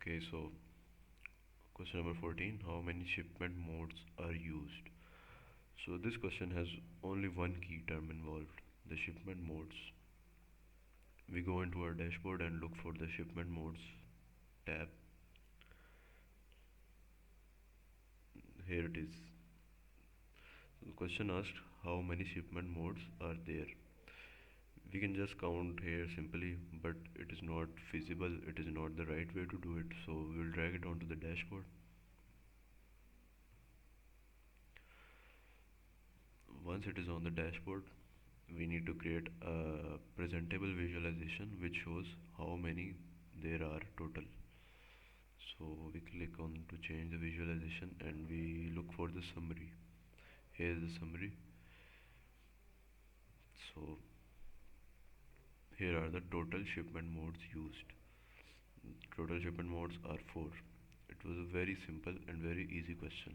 Okay, so question number 14, how many shipment modes are used? So this question has only one key term involved, the shipment modes. We go into our dashboard and look for the shipment modes tab. Here it is. The question asked how many shipment modes are there. We can just count here simply, but it is not feasible, it is not the right way to do it, so we will drag it onto the dashboard. Once it is on the dashboard, we need to create a presentable visualization which shows how many there are total. So we click on to change the visualization and we look for the summary. Here is the summary. So here are the total shipment modes used. Total shipment modes are 4. It was a very simple and very easy question.